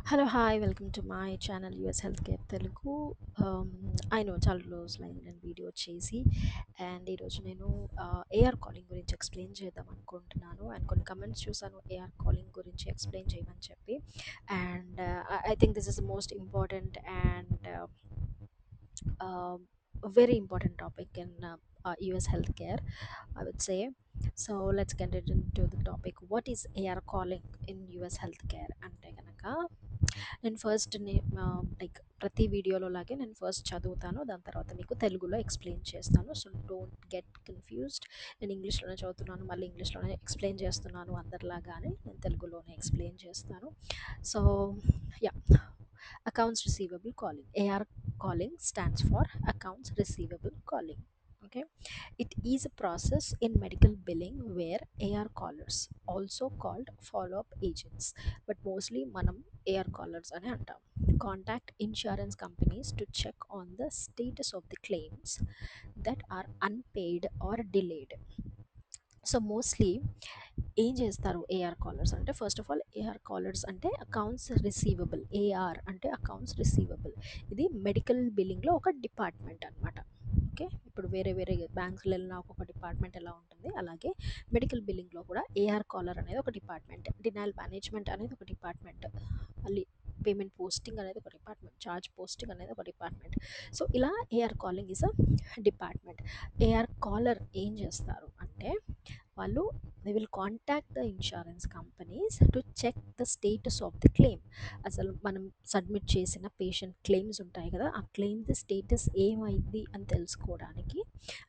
Hello hi welcome to my channel US health care Telugu. I know చాలా రోజులైంది నేను video చేసి. అండ్ ఈరోజు నేను ఏఆర్ కాలింగ్ గురించి ఎక్స్ప్లెయిన్ చేద్దాం అనుకుంటున్నాను. అండ్ కొన్ని కమెంట్స్ చూసాను ఏఆర్ కాలింగ్ గురించి ఎక్స్ప్లెయిన్ చేయమని చెప్పి. And I think this is the most important and very important topic in US healthcare, I would say. So let's get it into the topic. What is AR calling in US healthcare? అంటే కనుక నేను first like ప్రతి వీడియోలో లాగే నేను first చదువుతాను, దాని తర్వాత మీకు తెలుగులో ఎక్స్ప్లెయిన్ చేస్తాను. So don't get confused. నేను ఇంగ్లీష్లోనే చదువుతున్నాను, మళ్ళీ ఇంగ్లీష్లోనే ఎక్స్ప్లెయిన్ చేస్తున్నాను అందరిలాగానే నేను తెలుగులోనే ఎక్స్ప్లెయిన్ చేస్తాను. So yeah, accounts receivable calling, AR calling stands for accounts receivable calling. Okay, it is a process in medical billing where AR callers, also called follow up agents, but mostly manam AR callers ane antam, contact insurance companies to check on the status of the claims that are unpaid or delayed. So mostly ఏం చేస్తారు AR callers అంటే, first of all AR callers అంటే accounts receivable. AR అంటే accounts receivable. ఇది medical బిల్లింగ్లో ఒక department అనమాట. Okay, ఇప్పుడు వేరే వేరే బ్యాంక్స్లో వెళ్ళిన ఒక్కొక్క డిపార్ట్మెంట్ ఎలా ఉంటుంది, అలాగే మెడికల్ బిల్లింగ్లో కూడా ఏఆర్ కాలర్ అనేది ఒక డిపార్ట్మెంట్, డినైల్ మేనేజ్మెంట్ అనేది ఒక డిపార్ట్మెంట్, మళ్ళీ పేమెంట్ పోస్టింగ్ అనేది ఒక డిపార్ట్మెంట్, చార్జ్ పోస్టింగ్ అనేది ఒక డిపార్ట్మెంట్. సో ఇలా AR calling is a department. AR caller ఏం చేస్తారు అంటే, వాళ్ళు they will contact the insurance companies to check the status of the claim. అసలు మనం సబ్మిట్ చేసిన పేషెంట్ క్లెయిమ్స్ ఉంటాయి కదా, ఆ క్లెయిమ్ ది స్టేటస్ ఏమైంది అని తెలుసుకోవడానికి.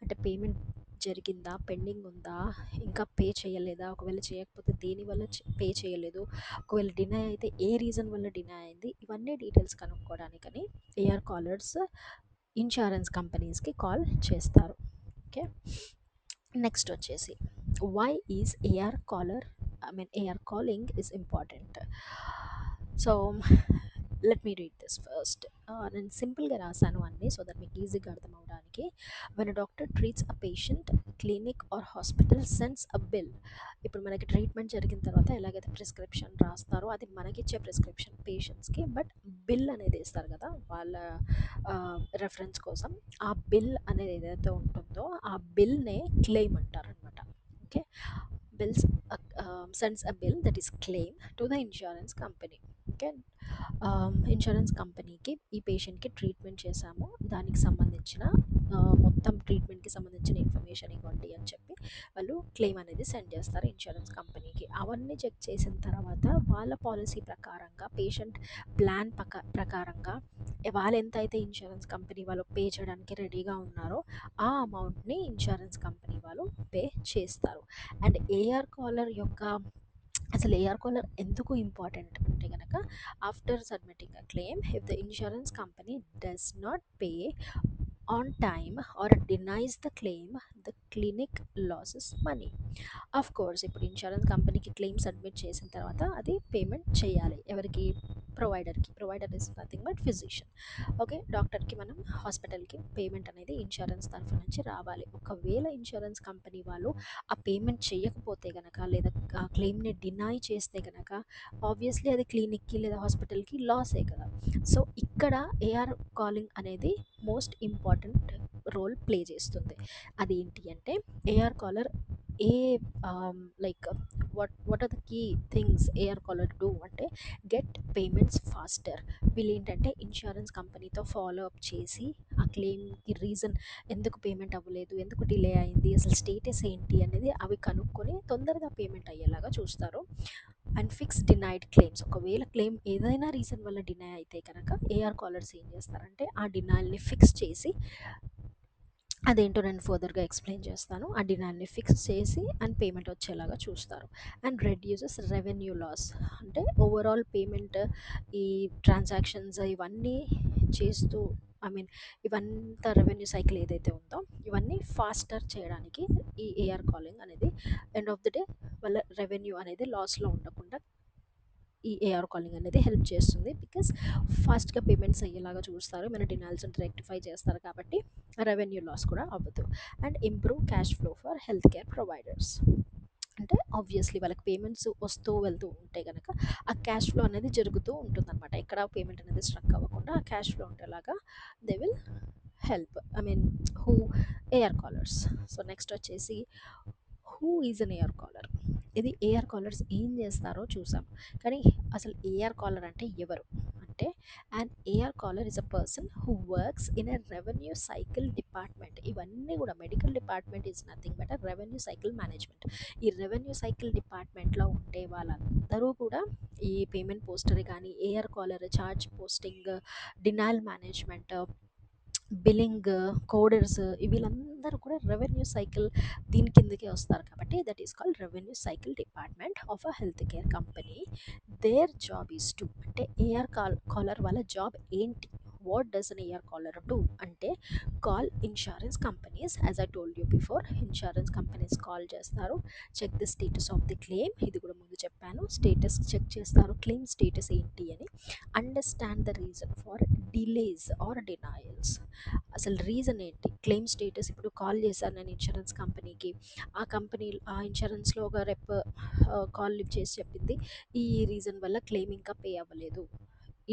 అంటే పేమెంట్ జరిగిందా, పెండింగ్ ఉందా, ఇంకా పే చేయలేదా, ఒకవేళ చేయకపోతే దేనివల్ల పే చేయలేదు, ఒకవేళ డినై అయితే ఏ రీజన్ వల్ల డినై అయింది, ఇవన్నీ డీటెయిల్స్ కనుక్కోవడానికని ఏఆర్ కాలర్స్ ఇన్సూరెన్స్ కంపెనీస్కి కాల్ చేస్తారు. ఓకే, నెక్స్ట్ వచ్చేసి why is AR caller, I mean AR calling is important. So let me read this first. నేను సింపుల్గా రాశాను అన్నీ, సో దట్ మీకు ఈజీగా అర్థం అవడానికి. When doctor treats a patient, clinic or hospital sends a bill. ఇప్పుడు మనకి ట్రీట్మెంట్ జరిగిన తర్వాత ఎలాగైతే ప్రిస్క్రిప్షన్ రాస్తారో, అది మనకిచ్చే ప్రిస్క్రిప్షన్ పేషెంట్స్కి, బట్ బిల్ అనేది ఇస్తారు కదా వాళ్ళ రెఫరెన్స్ కోసం. ఆ బిల్ అనేది ఏదైతే ఉంటుందో ఆ బిల్నే క్లెయిమ్ అంటారనమాట. Okay, bills sends a bill that is claim to the insurance company. Okay, insurance కంపెనీకి ఈ పేషెంట్కి ట్రీట్మెంట్ చేశాము, దానికి సంబంధించిన మొత్తం ట్రీట్మెంట్కి సంబంధించిన ఇన్ఫర్మేషన్ ఇవ్వండి అని చెప్పి వాళ్ళు క్లెయిమ్ అనేది సెండ్ చేస్తారు ఇన్సూరెన్స్ కంపెనీకి. అవన్నీ చెక్ చేసిన తర్వాత వాళ్ళ పాలసీ ప్రకారంగా, పేషెంట్ ప్లాన్ ప్రకారంగా వాళ్ళు ఎంత అయితే ఇన్సూరెన్స్ కంపెనీ వాళ్ళు పే చేయడానికి రెడీగా ఉన్నారో ఆ అమౌంట్ని ఇన్సూరెన్స్ కంపెనీ వాళ్ళు పే చేస్తారు. అండ్ ఏఆర్ కాలర్ యొక్క అసలు ఏఆర్ కాలర్ ఎందుకు ఇంపార్టెంట్ అంటే కనుక, after submitting a claim, if the insurance company does not pay on time or denies the claim, the clinic loses money. Of course ఇప్పుడు insurance కంపెనీకి claim submit చేసిన తర్వాత అది పేమెంట్ చేయాలి ఎవరికి, ప్రొవైడర్కి. Provider is nothing but physician. Okay, డాక్టర్కి మనం హాస్పిటల్కి పేమెంట్ అనేది ఇన్సూరెన్స్ తరఫు నుంచి రావాలి. ఒకవేళ ఇన్సూరెన్స్ కంపెనీ వాళ్ళు ఆ పేమెంట్ చేయకపోతే కనుక, లేదా ఆ క్లెయిమ్ని డినై చేస్తే కనుక, ఆబ్వియస్లీ అది క్లినిక్కి లేదా హాస్పిటల్కి లాసే కదా. సో ఇక్కడ ఏఆర్ కాలింగ్ అనేది మోస్ట్ ఇంపార్టెంట్ రోల్ ప్లే చేస్తుంది. అదేంటి అంటే, AR caller a like what are the key things AR caller do అంటే, గెట్ పేమెంట్స్ ఫాస్టర్. వీళ్ళు ఏంటంటే ఇన్సూరెన్స్ కంపెనీతో ఫాలో అప్ చేసి ఆ క్లెయిమ్కి రీజన్, ఎందుకు పేమెంట్ అవ్వలేదు, ఎందుకు డిలే అయింది, అసలు స్టేటస్ ఏంటి అనేది అవి కనుక్కొని తొందరగా పేమెంట్ అయ్యేలాగా చూస్తారు. అండ్ ఫిక్స్ డినైడ్ క్లెయిమ్స్, ఒకవేళ క్లెయిమ్ ఏదైనా రీజన్ వల్ల డినై అయితే కనుక ఏఆర్ కాలర్స్ ఏం చేస్తారంటే ఆ డినైల్ని ఫిక్స్ చేసి, అదేంటో నేను ఫర్దర్గా ఎక్స్ప్లెయిన్ చేస్తాను, ఆ డిమాండ్ని ఫిక్స్ చేసి అండ్ పేమెంట్ వచ్చేలాగా చూస్తారు. అండ్ రెడ్యూసెస్ రెవెన్యూ లాస్, అంటే ఓవరాల్ పేమెంట్, ఈ ట్రాన్సాక్షన్స్ ఇవన్నీ చేస్తూ, ఐ మీన్ ఇవంతా రెవెన్యూ సైకిల్ ఏదైతే ఉందో ఇవన్నీ ఫాస్టర్ చేయడానికి ఈ ఏఆర్ కాలింగ్ అనేది ఎండ్ ఆఫ్ ది డే వాళ్ళ రెవెన్యూ అనేది లాస్లో ఉండకుండా ఈ ఏఆర్ కాలింగ్ అనేది హెల్ప్ చేస్తుంది. బికాస్ ఫాస్ట్గా పేమెంట్స్ అయ్యేలాగా చూస్తారు, మన డినాల్స్ రెక్టిఫై చేస్తారు, కాబట్టి రెవెన్యూ లాస్ కూడా అవ్వదు. And improve cash flow for health care providers. అంటే ఆబ్వియస్లీ వాళ్ళకి పేమెంట్స్ వస్తూ వెళ్తూ ఉంటే గనక ఆ క్యాష్ ఫ్లో అనేది జరుగుతూ ఉంటుందన్నమాట. ఎక్కడ పేమెంట్ అనేది స్ట్రక్ అవ్వకుండా ఆ క్యాష్ ఫ్లో ఉండేలాగా they will help. I mean who AR callers. So next వచ్చేసి who is an AR caller. ఇది ఏఆర్ కాలర్స్ ఏం చేస్తారో చూసాం. కానీ అసలు ఏఆర్ కాలర్ అంటే ఎవరు అంటే, and AR caller is a person who works in a revenue cycle department. ఇవన్నీ కూడా medical department is nothing but a revenue cycle management. ఈ రెవెన్యూ సైకిల్ డిపార్ట్మెంట్లో ఉండే వాళ్ళందరూ కూడా ఈ పేమెంట్ పోస్టర్ కానీ, AR caller, charge posting, denial management, billing, coders, వీళ్ళందరూ కూడా రెవెన్యూ సైకిల్ దీని కిందకే వస్తారు. కాబట్టి that is called revenue cycle department of a health care company. Their job is to అంటే ఏఆర్ కాలర్ వాళ్ళ జాబ్ ఏంటి, what does an AR caller do అంటే, call insurance companies. As I told you before, insurance companies call చేస్తారు, check the status of the claim. ఇది కూడా ముందు చెప్పాను, status check చేస్తారు, క్లెయిమ్ స్టేటస్ ఏంటి అని. Understand the reason for delays or denials. అసలు రీజన్ ఏంటి, క్లెయిమ్ స్టేటస్. ఇప్పుడు కాల్ చేశాను నేను ఇన్సూరెన్స్ కంపెనీకి, ఆ కంపెనీ ఆ ఇన్సూరెన్స్లో ఒక రెప్ కాల్ లిఫ్ట్ చేసి చెప్పింది, ఈ రీజన్ వల్ల క్లెయిమ్ ఇంకా పే అవ్వలేదు,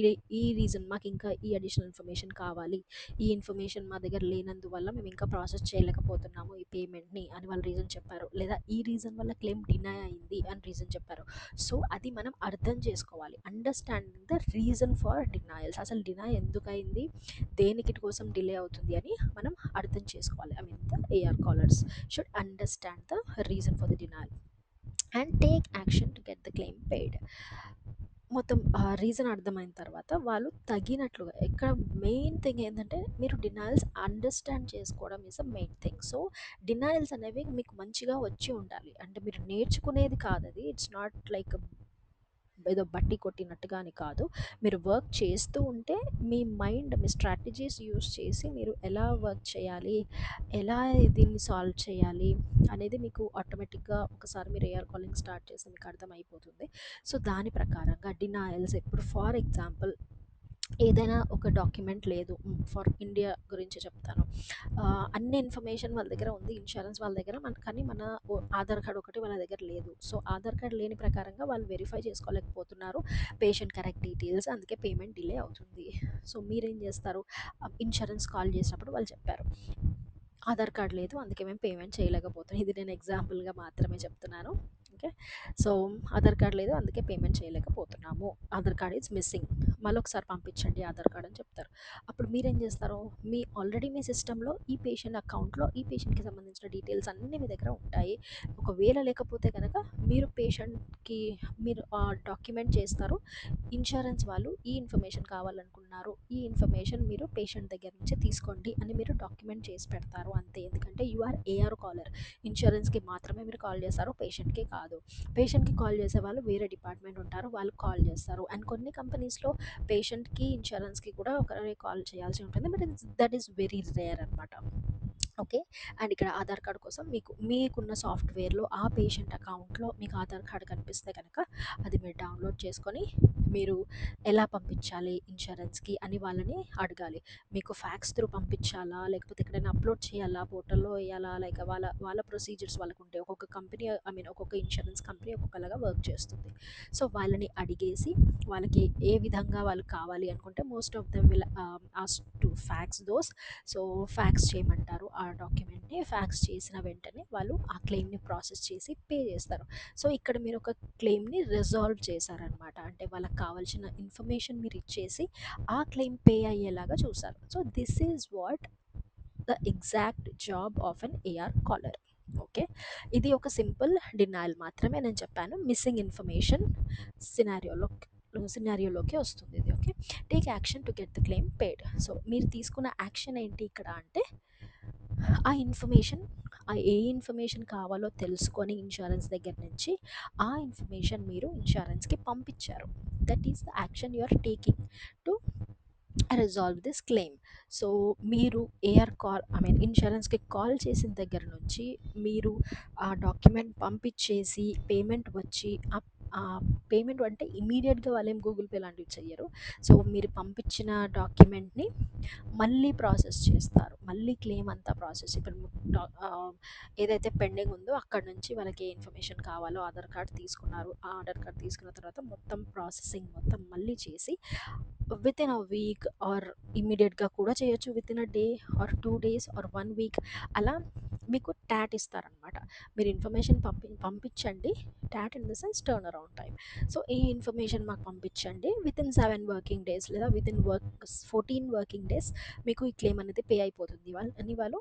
ఈ ఈ రీజన్ మాకు ఇంకా ఈ అడిషనల్ ఇన్ఫర్మేషన్ కావాలి, ఈ ఇన్ఫర్మేషన్ మా దగ్గర లేనందువల్ల మేము ఇంకా ప్రాసెస్ చేయలేకపోతున్నాము ఈ పేమెంట్ని అని వాళ్ళు రీజన్ చెప్పారు. లేదా ఈ రీజన్ వల్ల క్లెయిమ్ డినై అయింది అని రీజన్ చెప్పారు. సో అది మనం అర్థం చేసుకోవాలి, understanding the reason for denials. అసలు డినై ఎందుకు అయింది, దేనికి కోసం డిలే అవుతుంది అని మనం అర్థం చేసుకోవాలి. I mean the AR callers should understand the reason for the denial and take action to get the claim paid. మొత్తం రీజన్ అర్థమైన తర్వాత వాళ్ళు తగినట్లుగా, ఇక్కడ మెయిన్ థింగ్ ఏంటంటే మీరు డినయల్స్ అండర్స్టాండ్ చేసుకోవడం is a main thing. So denials అనేవి మీకు మంచిగా వచ్చి ఉండాలి, అంటే మీరు నేర్చుకునేది కాదు అది. ఇట్స్ నాట్ లైక్ ఏదో బట్టి కొట్టినట్టుగా అని కాదు. మీరు వర్క్ చేస్తూ ఉంటే మీ మైండ్, మీ స్ట్రాటజీస్ యూస్ చేసి మీరు ఎలా వర్క్ చేయాలి, ఎలా దీన్ని సాల్వ్ చేయాలి అనేది మీకు ఆటోమేటిక్గా ఒకసారి మీరు ఏఆర్ కాలింగ్ స్టార్ట్ చేస్తే మీకు అర్థమైపోతుంది. సో దాని ప్రకారంగా డినయల్స్ ఎప్పుడు, ఫర్ ఎగ్జాంపుల్ ఏదైనా ఒక డాక్యుమెంట్ లేదు, ఫర్ ఇండియా గురించి చెప్తాను. అన్ని ఇన్ఫర్మేషన్ వాళ్ళ దగ్గర ఉంది, ఇన్సూరెన్స్ వాళ్ళ దగ్గర, కానీ మన ఆధార్ కార్డ్ ఒకటి వాళ్ళ దగ్గర లేదు. సో ఆధార్ కార్డ్ లేని ప్రకారంగా వాళ్ళు వెరిఫై చేసుకోలేకపోతున్నారు పేషెంట్ కరెక్ట్ డీటెయిల్స్, అందుకే పేమెంట్ డిలే అవుతుంది. సో మీరేం చేస్తారు, ఇన్సూరెన్స్ కాల్ చేసినప్పుడు వాళ్ళు చెప్పారు ఆధార్ కార్డ్ లేదు అందుకే మేము పేమెంట్ చేయలేకపోతున్నాం. ఇది నేను ఎగ్జాంపుల్గా మాత్రమే చెప్తున్నాను. ఓకే. సో ఆధార్ కార్డ్ లేదు అందుకే పేమెంట్ చేయలేకపోతున్నాము, ఆధార్ కార్డ్ ఈజ్ మిస్సింగ్, మళ్ళీ ఒకసారి పంపించండి ఆధార్ కార్డ్ అని చెప్తారు. అప్పుడు మీరేం చేస్తారు, మీ ఆల్రెడీ మీ సిస్టంలో ఈ పేషెంట్ అకౌంట్లో ఈ పేషెంట్కి సంబంధించిన డీటెయిల్స్ అన్నీ మీ దగ్గర ఉంటాయి. ఒకవేళ లేకపోతే కనుక మీరు పేషెంట్కి మీరు డాక్యుమెంట్ చేస్తారు, ఇన్సూరెన్స్ వాళ్ళు ఈ ఇన్ఫర్మేషన్ కావాలనుకున్నారు, ఈ ఇన్ఫర్మేషన్ మీరు పేషెంట్ దగ్గర నుంచి తీసుకోండి అని మీరు డాక్యుమెంట్ చేసి పెడతారు అంతే. ఎందుకంటే యు ఆర్ ఏఆర్ కాలర్, ఇన్సూరెన్స్కి మాత్రమే మీరు కాల్ చేస్తారు, పేషెంట్కి కాదు. పేషెంట్కి కాల్ చేసే వాళ్ళు వేరే డిపార్ట్మెంట్ ఉంటారు, వాళ్ళు కాల్ చేస్తారు. అండ్ కొన్ని కంపెనీస్లో పేషెంట్కి ఇన్సూరెన్స్కి కూడా ఒకరే కాల్ చేయాల్సి ఉంటుంది, but that is very rare అనమాట. ఓకే. అండ్ ఇక్కడ ఆధార్ కార్డ్ కోసం మీకున్న సాఫ్ట్వేర్లో ఆ పేషెంట్ అకౌంట్లో మీకు ఆధార్ కార్డ్ కనిపిస్తే కనుక అది మీరు డౌన్లోడ్ చేసుకొని మీరు ఎలా పంపించాలి ఇన్సూరెన్స్కి అని వాళ్ళని అడగాలి. మీకు ఫ్యాక్స్ త్రూ పంపించాలా, లేకపోతే ఎక్కడైనా అప్లోడ్ చేయాలా, పోర్టల్లో వేయాలా, లైక్ వాళ్ళ వాళ్ళ ప్రొసీజర్స్ వాళ్ళకు ఉంటాయి. ఒక్కొక్క కంపెనీ, ఐ మీన్ ఒక్కొక్క ఇన్సూరెన్స్ కంపెనీ ఒక్కొక్కలాగా వర్క్ చేస్తుంది. సో వాళ్ళని అడిగేసి వాళ్ళకి ఏ విధంగా వాళ్ళు కావాలి అనుకుంటే most of them will ask to fax those. So fax చేయమంటారు ఆ డాక్యుమెంట్ని, ఫ్యాక్స్ చేసిన వెంటనే వాళ్ళు ఆ క్లెయిమ్ని ప్రాసెస్ చేసి పే చేస్తారు. సో ఇక్కడ మీరు ఒక క్లెయిమ్ని రిజాల్వ్ చేశారనమాట, అంటే వాళ్ళకి కావాల్సిన ఇన్ఫర్మేషన్ మీరు ఇచ్చేసి ఆ క్లెయిమ్ పే అయ్యేలాగా చూసారు. So this is what the exact job of an AR caller. Okay. ఇది ఒక సింపుల్ డినయల్ మాత్రమే నేను చెప్పాను, మిస్సింగ్ ఇన్ఫర్మేషన్ సినారియోలో సినారియోలోకి వస్తుంది ఇది. Okay. Take action to get the claim paid. So మీరు తీసుకున్న యాక్షన్ ఏంటి ఇక్కడ అంటే, ఆ ఇన్ఫర్మేషన్, ఆ ఏ ఇన్ఫర్మేషన్ కావాలో తెలుసుకొని ఇన్సూరెన్స్ దగ్గర నుంచి ఆ ఇన్ఫర్మేషన్ మీరు ఇన్సూరెన్స్కి పంపించారు. That is the action you are taking to resolve this claim. So మీరు ఏఆర్ కాల్, ఐ మీన్ ఇన్సూరెన్స్కి కాల్ చేసిన దగ్గర నుంచి మీరు ఆ డాక్యుమెంట్ పంపించేసి పేమెంట్ వచ్చి పేమెంట్ అంటే ఇమీడియట్గా వాళ్ళేం గూగుల్ పే లాంటివి చెయ్యరు. సో మీరు పంపించిన డాక్యుమెంట్ని మళ్ళీ ప్రాసెస్ చేస్తారు. మళ్ళీ క్లెయిమ్ అంతా ప్రాసెస్ ఇప్పుడు ఏదైతే పెండింగ్ ఉందో అక్కడ నుంచి వాళ్ళకి ఏ ఇన్ఫర్మేషన్ కావాలో ఆధార్ కార్డ్ తీసుకున్నారు. ఆ ఆధార్ కార్డ్ తీసుకున్న తర్వాత మొత్తం ప్రాసెసింగ్ మొత్తం మళ్ళీ చేసి within a week or ఇమ్మీడియట్గా కూడా చేయొచ్చు, within a day or 2 days or 1 week అలా మీకు ట్యాట్ ఇస్తారనమాట. మీరు ఇన్ఫర్మేషన్ పంపించండి. TAT in the sense turn around time. So ఈ ఇన్ఫర్మేషన్ మాకు పంపించండి విత్ ఇన్ 7 working days లేదా విత్ ఇన్ 14 working days మీకు ఈ క్లెయిమ్ అనేది పే అయిపోతుంది అని వాళ్ళు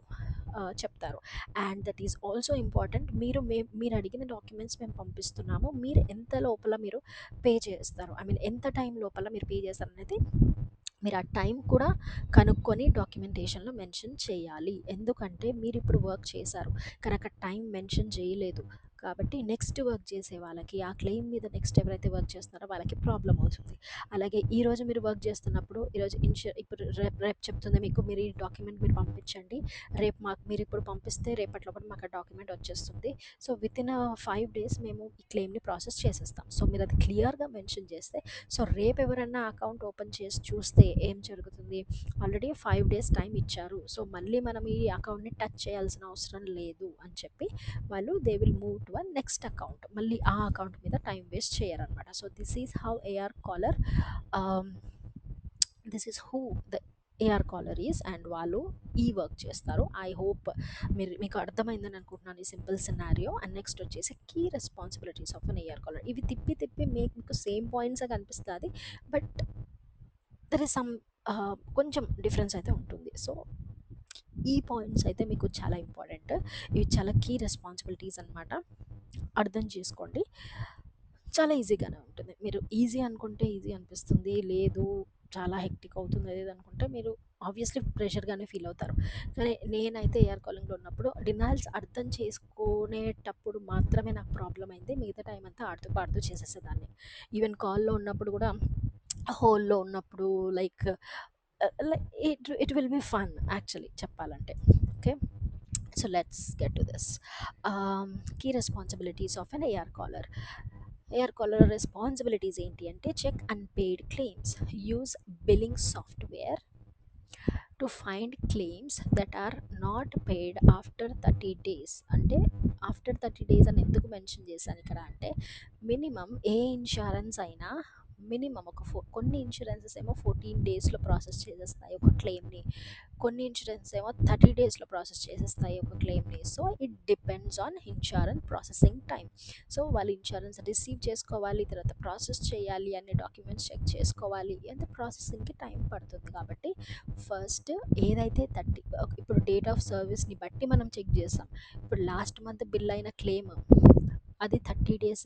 చెప్తారు. And that is also important. మీరు అడిగిన డాక్యుమెంట్స్ మేము పంపిస్తున్నాము, మీరు ఎంత లోపల మీరు పే చేస్తారు, ఐ మీన్ ఎంత టైం లోపల మీరు పే చేస్తారు అనేది మీరు ఆ టైం కూడా కనుక్కొని డాక్యుమెంటేషన్లో మెన్షన్ చేయాలి. ఎందుకంటే మీరు ఇప్పుడు వర్క్ చేశారు కానీ అక్కడ టైం మెన్షన్ చేయలేదు, కాబట్టి నెక్స్ట్ వర్క్ చేసే వాళ్ళకి ఆ క్లెయిమ్ మీద నెక్స్ట్ ఎవరైతే వర్క్ చేస్తున్నారో వాళ్ళకి ప్రాబ్లం అవుతుంది. అలాగే ఈరోజు మీరు వర్క్ చేస్తున్నప్పుడు ఈరోజు ఇప్పుడు రేపు చెప్తుంది మీకు మీరు ఈ డాక్యుమెంట్ మీరు పంపించండి, రేపు మాకు మీరు ఇప్పుడు పంపిస్తే రేపటి లోపల మాకు ఆ డాక్యుమెంట్ వచ్చేస్తుంది. సో విత్ ఇన్ 5 days మేము ఈ క్లెయిమ్ని ప్రాసెస్ చేసేస్తాం. సో మీరు అది క్లియర్గా మెన్షన్ చేస్తే, సో రేపు ఎవరైనా అకౌంట్ ఓపెన్ చేసి చూస్తే ఏం జరుగుతుంది, ఆల్రెడీ 5 days టైం ఇచ్చారు, సో మళ్ళీ మనం ఈ అకౌంట్ని టచ్ చేయాల్సిన అవసరం లేదు అని చెప్పి వాళ్ళు they will move to a next account. మళ్ళీ ఆ అకౌంట్ మీద టైం వేస్ట్ చేయరనమాట. So this is how AR caller, this is who the AR caller is, and వాళ్ళు ఈ వర్క్ చేస్తారు. ఐ హోప్ మీకు అర్థమైందని అనుకుంటున్నాను ఈ సింపుల్ సినారియో. అండ్ నెక్స్ట్ వచ్చేసి key responsibilities of an AR caller. ఇవి తిప్పి తిప్పి మీకు సేమ్ పాయింట్స్ కనిపిస్తుంది, బట్ దర్ ఇస్ సమ్ కొంచెం డిఫరెన్స్ అయితే ఉంటుంది. సో ఈ పాయింట్స్ అయితే మీకు చాలా ఇంపార్టెంట్. ఇవి చాలా కీ రెస్పాన్సిబిలిటీస్ అనమాట. అర్థం చేసుకోండి, చాలా ఈజీగానే ఉంటుంది. మీరు ఈజీ అనుకుంటే ఈజీ అనిపిస్తుంది, లేదు చాలా హెక్టిక్ అవుతుంది అది ఇది అనుకుంటే మీరు ఆబ్వియస్లీ ప్రెషర్గానే ఫీల్ అవుతారు. కానీ నేనైతే ఏఆర్ కాలింగ్లో ఉన్నప్పుడు డినాల్స్ అర్థం చేసుకునేటప్పుడు మాత్రమే నాకు ప్రాబ్లం అయింది, మిగతా టైం అంతా ఆడుతూ పాడుతూ చేసేసేదాన్ని. ఈవెన్ కాల్లో ఉన్నప్పుడు కూడా, హోల్లో ఉన్నప్పుడు, like it will be fun actually చెప్పాలంటే. Okay, so let's get to this. Key responsibilities of an AR caller. AR caller responsibilities ఏంటి అంటే, check unpaid claims, use billing software to find claims that are not paid after 30 days. అంటే after 30 days అని ఎందుకు mention చేశాను ఇక్కడ అంటే, minimum ఏ insurance అయినా మినిమం కొన్ని ఇన్సూరెన్సెస్ ఏమో 14 daysలో ప్రాసెస్ చేసేస్తాయి ఒక క్లెయిమ్ని, కొన్ని ఇన్సూరెన్స్ ఏమో 30 daysలో ప్రాసెస్ చేసేస్తాయి ఒక క్లెయిమ్ని. So it depends on insurance processing time. So వాళ్ళు ఇన్సూరెన్స్ రిసీవ్ చేసుకోవాలి, తర్వాత ప్రాసెస్ చేయాలి, అన్ని డాక్యుమెంట్స్ చెక్ చేసుకోవాలి, అంటే ప్రాసెసింగ్కి టైం పడుతుంది. కాబట్టి ఫస్ట్ ఏదైతే 30, ఇప్పుడు డేట్ ఆఫ్ సర్వీస్ని బట్టి మనం చెక్ చేస్తాం. ఇప్పుడు లాస్ట్ మంత్ బిల్ అయిన క్లెయిమ్ అది 30 days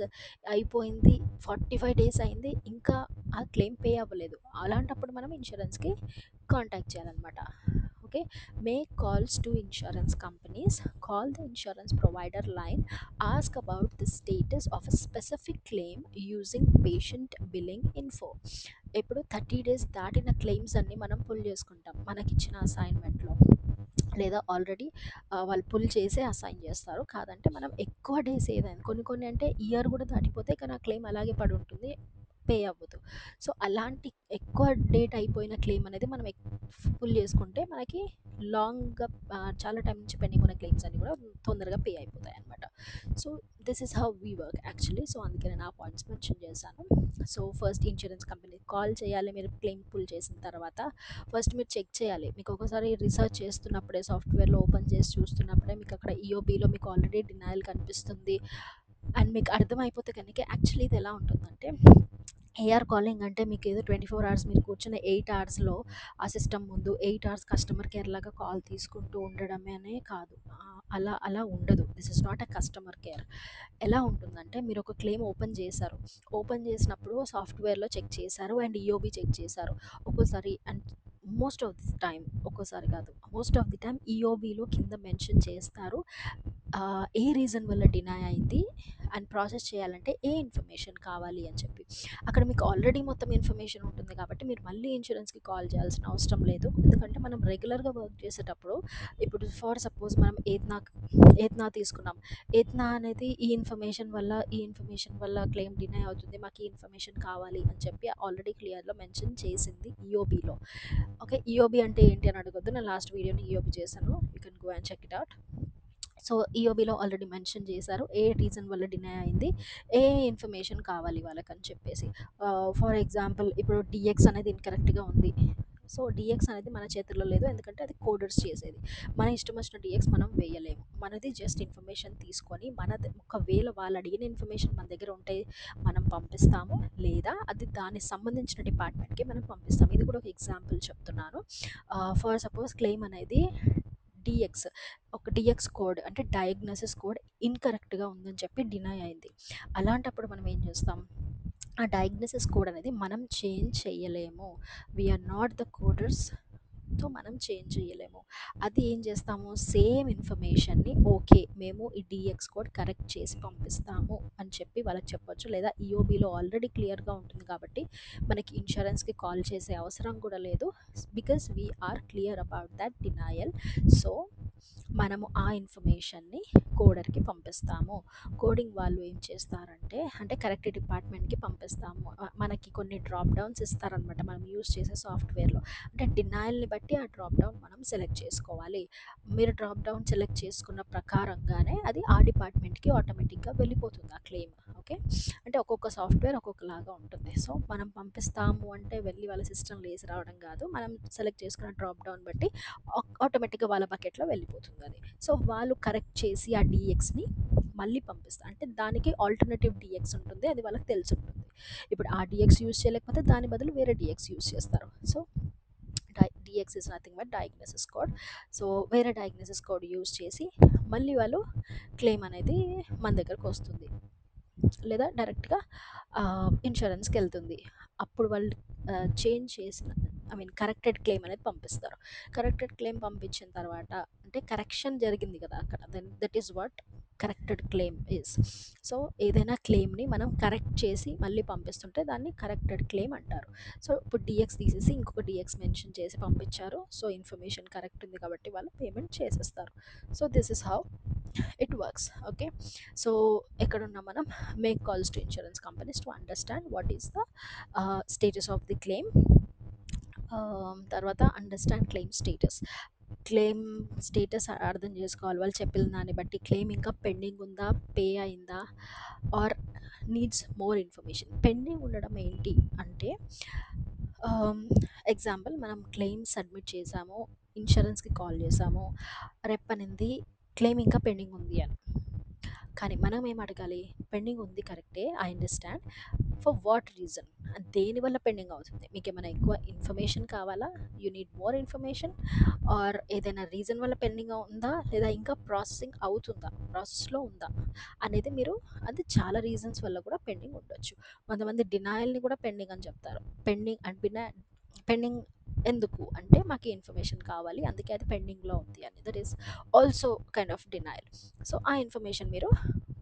అయిపోయింది, 45 days అయింది, ఇంకా ఆ క్లెయిమ్ పే అవ్వలేదు, అలాంటప్పుడు మనం ఇన్సూరెన్స్కి కాంటాక్ట్ చేయాలన్నమాట. Okay, make calls to insurance companies, call the insurance provider line, ask about the status of a specific claim using patient billing info. ఇప్పుడు 30 days దాటిన క్లెయిమ్స్ అన్ని మనం పుల్ చేసుకుంటాం మనకిచ్చిన అసైన్మెంట్లో, లేదా ఆల్రెడీ వాళ్ళు పుల్ చేసే అసైన్ చేస్తారు. కాదంటే మనం ఎక్కువ డేస్ ఏదైనా కొన్ని కొన్ని అంటే ఇయర్ కూడా దాటిపోతే కానీ ఆ క్లెయిమ్ అలాగే పడి ఉంటుంది, పే అవ్వదు. సో అలాంటి ఎక్కువ డేట్ అయిపోయిన క్లెయిమ్ అనేది మనం ఫుల్ చేసుకుంటే మనకి లాంగ్గా చాలా టైం నుంచి పెండింగ్ ఉన్న క్లెయిమ్స్ అన్ని కూడా తొందరగా పే అయిపోతాయి అనమాట. So this is how we work actually. So అందుకే నేను ఆ పాయింట్స్ మెన్షన్ చేశాను. So first insurance company call చేయాలి, మీరు క్లెయిమ్ పుల్ చేసిన తర్వాత ఫస్ట్ మీరు చెక్ చేయాలి. మీకు ఒకసారి రీసెర్చ్ చేస్తున్నప్పుడే సాఫ్ట్వేర్లో ఓపెన్ చేసి చూస్తున్నప్పుడే మీకు అక్కడ ఈఓబీలో మీకు ఆల్రెడీ డినైల్ కనిపిస్తుంది అండ్ మీకు అర్థమైపోతే కనుక యాక్చువల్లీ ఇది ఎలా ఉంటుందంటే, ఏఆర్ కాలింగ్ అంటే మీకు ఏదో 24 hours మీరు కూర్చున్న 8 hours ఆ సిస్టమ్ ముందు 8 hours కస్టమర్ కేర్ లాగా కాల్ తీసుకుంటూ ఉండడమే కాదు. అలా అలా ఉండదు. This is not a customer care. ఎలా ఉంటుందంటే, మీరు ఒక క్లెయిమ్ ఓపెన్ చేశారు, ఓపెన్ చేసినప్పుడు సాఫ్ట్వేర్లో చెక్ చేశారు అండ్ ఈఓబి చెక్ చేశారు. ఒక్కోసారి and most of the time, ఒక్కోసారి కాదు మోస్ట్ ఆఫ్ ది టైం ఈఓబిలో కింద మెన్షన్ చేస్తారు ఏ రీజన్ వల్ల డినై అయింది అండ్ ప్రాసెస్ చేయాలంటే ఏ ఇన్ఫర్మేషన్ కావాలి అని చెప్పి. అక్కడ మీకు ఆల్రెడీ మొత్తం ఇన్ఫర్మేషన్ ఉంటుంది కాబట్టి మీరు మళ్ళీ ఇన్సూరెన్స్కి కాల్ చేయాల్సిన అవసరం లేదు. ఎందుకంటే మనం రెగ్యులర్గా వర్క్ చేసేటప్పుడు, ఇప్పుడు ఫర్ సపోజ్ మనం ఏత్నా తీసుకున్నాం. ఏత్నా అనేది ఈ ఇన్ఫర్మేషన్ వల్ల క్లెయిమ్ డినై అవుతుంది, మాకు ఈ ఇన్ఫర్మేషన్ కావాలి అని చెప్పి ఆల్రెడీ క్లియర్గా మెన్షన్ చేసింది ఈఓబిలో. ఓకే, ఈఓబి అంటే ఏంటి అని అడగొద్దు, నేను లాస్ట్ వీడియోని ఈఓబి చేశాను, you can go and check it out. So ఈఓబిలో ఆల్రెడీ మెన్షన్ చేశారు ఏ రీజన్ వల్ల డినై అయింది, ఏ ఇన్ఫర్మేషన్ కావాలి వాళ్ళకని చెప్పేసి. ఫర్ ఎగ్జాంపుల్ ఇప్పుడు డిఎక్స్ అనేది ఇన్కరెక్ట్గా ఉంది. సో డిఎక్స్ అనేది మన చేతుల్లో లేదు, ఎందుకంటే అది కోడర్స్ చేసేది. మన ఇష్టం వచ్చిన డిఎక్స్ మనం వేయలేము. మనది జస్ట్ ఇన్ఫర్మేషన్ తీసుకొని ఒకవేళ వాళ్ళు అడిగిన ఇన్ఫర్మేషన్ మన దగ్గర ఉంటే మనం పంపిస్తాము, లేదా అది దానికి సంబంధించిన డిపార్ట్మెంట్కి మనం పంపిస్తాము. ఇది కూడా ఒక ఎగ్జాంపుల్ చెప్తున్నాను. ఫర్ సపోజ్ క్లెయిమ్ అనేది డిఎక్స్ ఒక డిఎక్స్ కోడ్ అంటే డయాగ్నోసిస్ కోడ్ ఇన్కరెక్ట్గా ఉందని చెప్పి డినై అయింది. అలాంటప్పుడు మనం ఏం చేస్తాం, ఆ డయాగ్నోసిస్ కోడ్ అనేది మనం చేంజ్ చేయలేము. వీఆర్ నాట్ ద కోడర్స్, తో మనం చేంజ్ చేయలేము. అది ఏం చేస్తాము, సేమ్ ఇన్ఫర్మేషన్ని ఓకే మేము ఈ డిఎక్స్ కోడ్ కరెక్ట్ చేసి పంపిస్తాము అని చెప్పి వాళ్ళకి చెప్పొచ్చు. లేదా ఈఓబిలో ఆల్రెడీ క్లియర్గా ఉంటుంది కాబట్టి మనకి ఇన్సూరెన్స్కి కాల్ చేసే అవసరం కూడా లేదు, because we're clear about that denial. So మనము ఆ ఇన్ఫర్మేషన్ని కోడర్కి పంపిస్తాము. కోడింగ్ వాళ్ళు ఏం చేస్తారంటే, అంటే కరెక్ట్ డిపార్ట్మెంట్కి పంపిస్తాము. మనకి కొన్ని డ్రాప్ డౌన్స్ ఇస్తారనమాట మనం యూస్ చేసే సాఫ్ట్వేర్లో. అంటే డినయల్ని బట్టి ఆ డ్రాప్ డౌన్ మనం సెలెక్ట్ చేసుకోవాలి. మీరు డ్రాప్ డౌన్ సెలెక్ట్ చేసుకున్న ప్రకారంగానే అది ఆ డిపార్ట్మెంట్కి ఆటోమేటిక్గా వెళ్ళిపోతుంది ఆ క్లెయిమ్. ఓకే, అంటే ఒక్కొక్క సాఫ్ట్వేర్ ఒక్కొక్కలాగా ఉంటుంది. సో మనం పంపిస్తాము అంటే వెళ్ళి వాళ్ళ సిస్టమ్లో వేసి రావడం కాదు, మనం సెలెక్ట్ చేసుకున్న డ్రాప్ డౌన్ బట్టి ఆటోమేటిక్గా వాళ్ళ బకెట్లో వెళ్ళిపోతుంది అది. సో వాళ్ళు కరెక్ట్ చేసి ఆ డిఎక్స్ని మళ్ళీ పంపిస్తారు. అంటే దానికి ఆల్టర్నేటివ్ డిఎక్స్ ఉంటుంది, అది వాళ్ళకి తెలిసి ఉంటుంది. ఇప్పుడు ఆ డిఎక్స్ యూస్ చేయలేకపోతే దాని బదులు వేరే డిఎక్స్ యూస్ చేస్తారు. So DX is nothing but diagnosis code. So వేరే డయాగ్నోసిస్ కోడ్ యూస్ చేసి మళ్ళీ వాళ్ళు క్లెయిమ్ అనేది మన దగ్గరకు వస్తుంది, లేదా డైరెక్ట్గా ఇన్సూరెన్స్కి వెళ్తుంది. అప్పుడు వాళ్ళు చేంజ్ చేసిన, ఐ మీన్ కరెక్టెడ్ క్లెయిమ్ అనేది పంపిస్తారు. కరెక్టెడ్ క్లెయిమ్ పంపించిన తర్వాత అంటే కరెక్షన్ జరిగింది కదా అక్కడ, then that is what corrected claim is. So ఏదైనా క్లెయిమ్ని మనం కరెక్ట్ చేసి మళ్ళీ పంపిస్తుంటే దాన్ని కరెక్టెడ్ క్లెయిమ్ అంటారు. సో ఇప్పుడు డిఎక్స్ తీసేసి ఇంకొక డిఎక్స్ మెన్షన్ చేసి పంపించారు, సో ఇన్ఫర్మేషన్ కరెక్ట్ ఉంది కాబట్టి వాళ్ళు పేమెంట్ చేసేస్తారు. So this is how it works. Okay, so ఎక్కడున్నా మనం make calls to insurance companies to understand what is the status of the claim. తర్వాత understand claim status. Claim status అర్థం చేసుకోవాలి. వాళ్ళు చెప్పిన దాన్ని బట్టి క్లెయిమ్ ఇంకా పెండింగ్ ఉందా, పే అయిందా, or needs more information. Pending ఉండడం ఏంటి అంటే, ఎగ్జాంపుల్ మనం క్లెయిమ్ సబ్మిట్ చేసాము, ఇన్సూరెన్స్కి కాల్ చేసాము, రెప్పనింది క్లెయిమ్ ఇంకా పెండింగ్ ఉంది అని. కానీ మనం ఏం అడగాలి, పెండింగ్ ఉంది కరెక్టే, I understand, for what reason, దేనివల్ల పెండింగ్ అవుతుంది, మీకు ఏమైనా ఎక్కువ ఇన్ఫర్మేషన్ కావాలా, you need more information, or ఏదైనా రీజన్ వల్ల పెండింగ్ ఉందా, లేదా ఇంకా ప్రాసెసింగ్ అవుతుందా, ప్రాసెస్లో ఉందా అనేది మీరు, అది చాలా రీజన్స్ వల్ల కూడా పెండింగ్ ఉండొచ్చు. కొంతమంది డినాయల్ని కూడా పెండింగ్ అని చెప్తారు. పెండింగ్ ఎందుకు అంటే మాకు ఇన్ఫర్మేషన్ కావాలి అందుకే అది పెండింగ్లో ఉంది అని, that is also kind of denial. So ఆ ఇన్ఫర్మేషన్ మీరు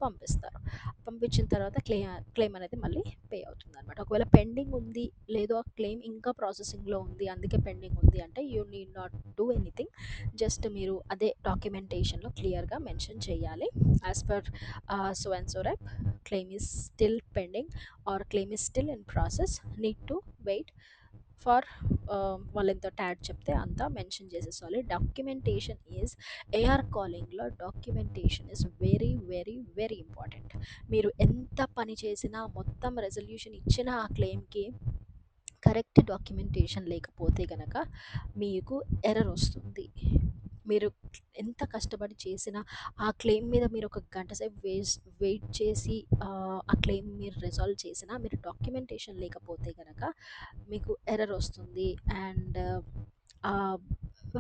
పంపిస్తారు. పంపించిన తర్వాత క్లెయిమ్ అనేది మళ్ళీ పే అవుతుంది అనమాట. ఒకవేళ పెండింగ్ ఉంది, లేదు ఆ క్లెయిమ్ ఇంకా ప్రాసెసింగ్లో ఉంది అందుకే పెండింగ్ ఉంది అంటే you need not do anything. Just మీరు అదే డాక్యుమెంటేషన్లో క్లియర్గా మెన్షన్ చేయాలి, as per so and so rep claim is still pending or claim is still in process, need to wait for, వాళ్ళు ఎంత ట్యాడ్ చెప్తే అంతా మెన్షన్ చేసేసుకోవాలి. డాక్యుమెంటేషన్ ఈజ్, ఏఆర్ కాలింగ్లో documentation is very very very important. మీరు ఎంత పని చేసినా, మొత్తం రెజల్యూషన్ ఇచ్చిన ఆ క్లెయిమ్కి కరెక్ట్ డాక్యుమెంటేషన్ లేకపోతే కనుక మీకు ఎర్రర్ వస్తుంది. మీరు ఎంత కష్టపడి చేసినా ఆ క్లెయిమ్ మీద మీరు ఒక గంట సేపు వెయిట్ చేసి ఆ క్లెయిమ్ మీరు రిజాల్వ్ చేసినా, మీరు డాక్యుమెంటేషన్ లేకపోతే కనుక మీకు ఎర్రర్ వస్తుంది అండ్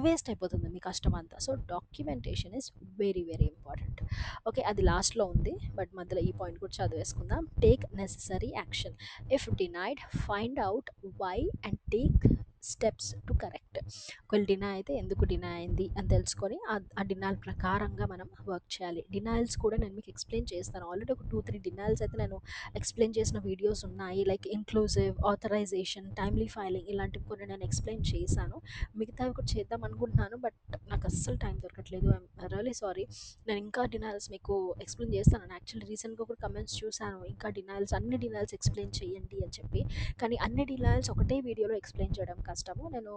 వేస్ట్ అయిపోతుంది మీ కష్టం అంతా. So documentation is very very important. Okay, అది లాస్ట్లో ఉంది బట్ మధ్యలో ఈ పాయింట్ కూడా చదివేసుకుందాం. Take necessary action. If denied, find out why and take steps to correct. ఒకవేళ డినై అయితే ఎందుకు డినై అయింది అని తెలుసుకొని ఆ డినాల్ ప్రకారంగా మనం వర్క్ చేయాలి. డినాయల్స్ కూడా నేను మీకు ఎక్స్ప్లెయిన్ చేస్తాను. ఆల్రెడీ ఒక 2, 3 డినాయల్స్ అయితే నేను ఎక్స్ప్లెయిన్ చేసిన వీడియోస్ ఉన్నాయి. Like inclusive, authorization, timely filing ఇలాంటివి కొన్ని నేను ఎక్స్ప్లెయిన్ చేశాను. మిగతావి కూడా చేద్దాం అనుకుంటున్నాను. బట్ నాకు అస్సలు టైం దొరకట్లేదు. I'm really sorry. నేను ఇంకా డినాయల్స్ మీకు ఎక్స్ప్లెయిన్ చేస్తాను. యాక్చువల్లీ రీసెంట్గా కూడా కమెంట్స్ చూశాను, ఇంకా డినాయల్స్ అన్ని డినాయల్స్ ఎక్స్ప్లెయిన్ చేయండి అని చెప్పి. కానీ అన్ని డినాయల్స్ ఒకటే వీడియోలో ఎక్స్ప్లెయిన్ చేయడం కష్టము. నేను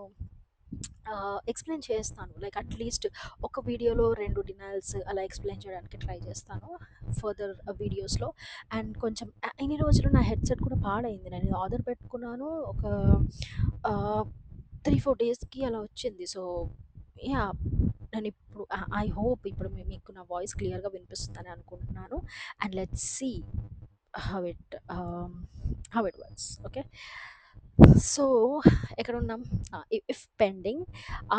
ఎక్స్ప్లెయిన్ చేస్తాను. లైక్ అట్లీస్ట్ ఒక వీడియోలో 2 డినాయల్స్ అలా ఎక్స్ప్లెయిన్ చేయడానికి ట్రై చేస్తాను ఫర్దర్ వీడియోస్లో. అండ్ కొంచెం ఇన్ని రోజులు నా హెడ్సెట్ కూడా పాడైంది. నేను ఆర్డర్ పెట్టుకున్నాను ఒక 3-4 డేస్కి అలా వచ్చింది. సో యా, నేను ఇప్పుడు ఐ హోప్ ఇప్పుడు మీకు నా వాయిస్ క్లియర్గా వినిపిస్తుందని అనుకుంటున్నాను. And let's see how it how it works. Okay, so ఎక్కడ ఉన్నాం? If pending,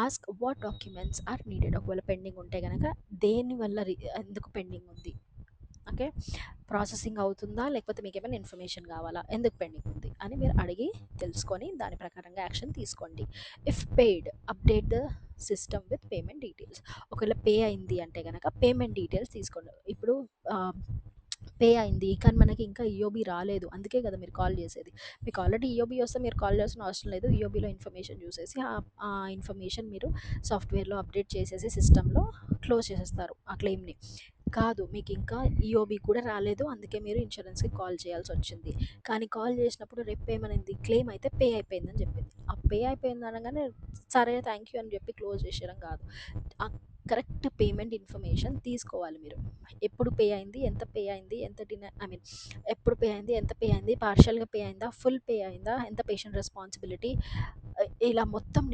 ask what documents are needed. ఒకవేళ పెండింగ్ ఉంటే కనుక దేనివల్ల ఎందుకు పెండింగ్ ఉంది, ఓకే, ప్రాసెసింగ్ అవుతుందా లేకపోతే మీకు ఏమైనా ఇన్ఫర్మేషన్ కావాలా, ఎందుకు పెండింగ్ ఉంది అని మీరు అడిగి తెలుసుకొని దాని ప్రకారంగా యాక్షన్ తీసుకోండి. If paid, update the system with payment details. ఒకవేళ పే అయింది అంటే కనుక పేమెంట్ డీటెయిల్స్ తీసుకోండి. ఇప్పుడు పే అయింది కానీ మనకి ఇంకా ఈఓబి రాలేదు, అందుకే కదా మీరు కాల్ చేసేది. మీకు ఆల్రెడీ ఈఓబి వస్తే మీరు కాల్ చేయాల్సిన అవసరం లేదు. ఈఓబిలో ఇన్ఫర్మేషన్ చూసేసి ఆ ఇన్ఫర్మేషన్ మీరు సాఫ్ట్వేర్లో అప్డేట్ చేసేసి సిస్టంలో క్లోజ్ చేసేస్తారు ఆ క్లెయిమ్ని. కాదు, మీకు ఇంకా ఈఓబి కూడా రాలేదు, అందుకే మీరు ఇన్సూరెన్స్కి కాల్ చేయాల్సి వచ్చింది. కానీ కాల్ చేసినప్పుడు రేపు ఏమనింది, క్లెయిమ్ అయితే పే అయిపోయిందని చెప్పింది. ఆ పే అయిపోయింది అనగానే సరే థ్యాంక్ యూ అని చెప్పి క్లోజ్ చేసేయడం కాదు. ఆ కరెక్ట్ పేమెంట్ ఇన్ఫర్మేషన్ తీసుకోవాలి మీరు. ఎప్పుడు పే అయింది, ఎంత పే అయింది, ఎంత ఐ మీన్ ఎప్పుడు పే అయింది, ఎంత పే అయింది, పార్షియల్గా పే అయిందా, ఫుల్ పే అయిందా, ఎంత పేషెంట్ రెస్పాన్సిబిలిటీ, ఇలా మొత్తం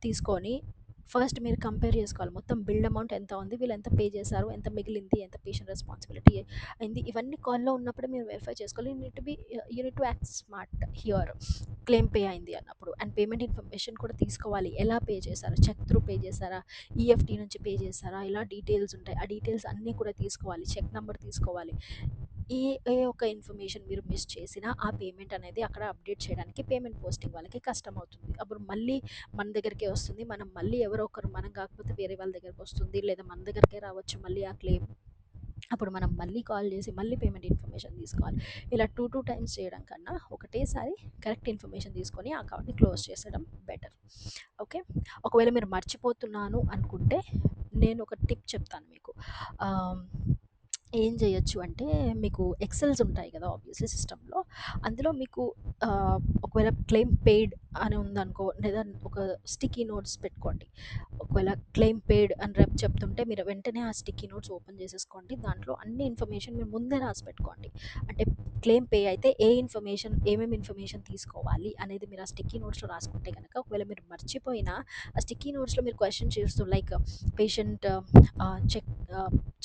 తీసుకొని ఫస్ట్ మీరు కంపేర్ చేసుకోవాలి. మొత్తం బిల్డ్ అమౌంట్ ఎంత ఉంది, వీళ్ళు ఎంత పే చేశారు, ఎంత మిగిలింది, ఎంత పేషెంట్ రెస్పాన్సిబిలిటీ అయింది, ఇవన్నీ కాల్లో ఉన్నప్పుడు మీరు వెరిఫై చేసుకోవాలి. Unit to act smart here. Claim pay అయింది అన్నప్పుడు అండ్ పేమెంట్ ఇన్ఫర్మేషన్ కూడా తీసుకోవాలి. ఎలా పే చేశారు, చెక్ త్రూ పే చేశారా, ఈఎఫ్టీ నుంచి పే చేశారా, ఇలా డీటెయిల్స్ ఉంటాయి. ఆ డీటెయిల్స్ అన్నీ కూడా తీసుకోవాలి. చెక్ నెంబర్ తీసుకోవాలి. ఏ ఏ ఒక్క ఇన్ఫర్మేషన్ మీరు మిస్ చేసినా ఆ పేమెంట్ అనేది అక్కడ అప్డేట్ చేయడానికి పేమెంట్ పోస్టింగ్ వాళ్ళకి కష్టం అవుతుంది. అప్పుడు మళ్ళీ మన దగ్గరికే వస్తుంది. మనం మళ్ళీ ఎవరో ఒకరు, మనం కాకపోతే వేరే వాళ్ళ దగ్గరికి వస్తుంది, లేదా మన దగ్గరికే రావచ్చు మళ్ళీ ఆ క్లెయిమ్. అప్పుడు మనం మళ్ళీ కాల్ చేసి మళ్ళీ పేమెంట్ ఇన్ఫర్మేషన్ తీసుకోవాలి. ఇలా టూ టైమ్స్ చేయడం కన్నా ఒకటేసారి కరెక్ట్ ఇన్ఫర్మేషన్ తీసుకొని ఆ అకౌంట్ని క్లోజ్ చేసడం బెటర్. ఓకే, ఒకవేళ మీరు మర్చిపోతున్నాను అనుకుంటే నేను ఒక టిప్ చెప్తాను మీకు. ఆమ్, ఏం చేయొచ్చు అంటే, మీకు ఎక్సెల్స్ ఉంటాయి కదా ఆబ్వియస్లీ సిస్టంలో. అందులో మీకు ఆ, ఒకవేళ క్లెయిమ్ పెయిడ్ అని ఉందనుకో, లేదా ఒక స్టిక్కీ నోట్స్ పెట్టుకోండి. ఒకవేళ క్లెయిమ్ పెయిడ్ అని రేపు చెప్తుంటే మీరు వెంటనే ఆ స్టిక్కీ నోట్స్ ఓపెన్ చేసేసుకోండి. దాంట్లో అన్ని ఇన్ఫర్మేషన్ మీరు ముందే రాసి పెట్టుకోండి. అంటే క్లెయిమ్ పే అయితే ఏ ఇన్ఫర్మేషన్, ఏమేమి ఇన్ఫర్మేషన్ తీసుకోవాలి అనేది మీరు ఆ స్టిక్కీ నోట్స్లో రాసుకుంటే కనుక ఒకవేళ మీరు మర్చిపోయినా ఆ స్టిక్కీ నోట్స్లో మీరు క్వశ్చన్ చేస్తూ లైక్ పేషెంట్ చెక్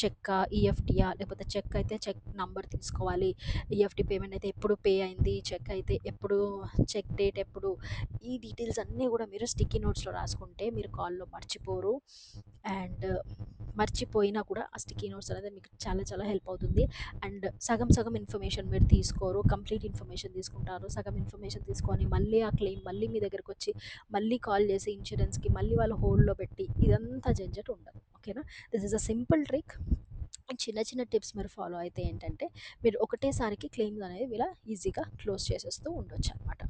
చెక్కా, ఈఎఫ్టీయా, లేకపోతే చెక్ అయితే చెక్ నంబర్ తీసుకోవాలి, ఈఎఫ్టీ పేమెంట్ అయితే ఎప్పుడు పే అయింది, చెక్ అయితే ఎప్పుడు, చెక్ డేట్ ఎప్పుడు, ఈ డీటెయిల్స్ అన్నీ కూడా మీరు స్టిక్కీ నోట్స్లో రాసుకుంటే మీరు కాల్లో మర్చిపోరు. అండ్ మర్చిపోయినా కూడా ఆ స్టిక్కీ నోట్స్ అనేది మీకు చాలా చాలా హెల్ప్ అవుతుంది. అండ్ సగం సగం ఇన్ఫర్మేషన్ మీరు తీసుకోరు, కంప్లీట్ ఇన్ఫర్మేషన్ తీసుకుంటారు. సగం ఇన్ఫర్మేషన్ తీసుకొని మళ్ళీ ఆ క్లెయిమ్ మళ్ళీ మీ దగ్గరకు వచ్చి మళ్ళీ కాల్ చేసి ఇన్సూరెన్స్కి మళ్ళీ వాళ్ళు హోల్డ్లో పెట్టి ఇదంతా జంజట్ ఉండదు. ఓకేనా, this is a simple trick. చిన్న చిన్న టిప్స్ మీరు ఫాలో అయితే ఏంటంటే మీరు ఒకటేసారికి క్లెయిమ్స్ అనేది ఇలా ఈజీగా క్లోజ్ చేసేస్తూ ఉండొచ్చు అనమాట.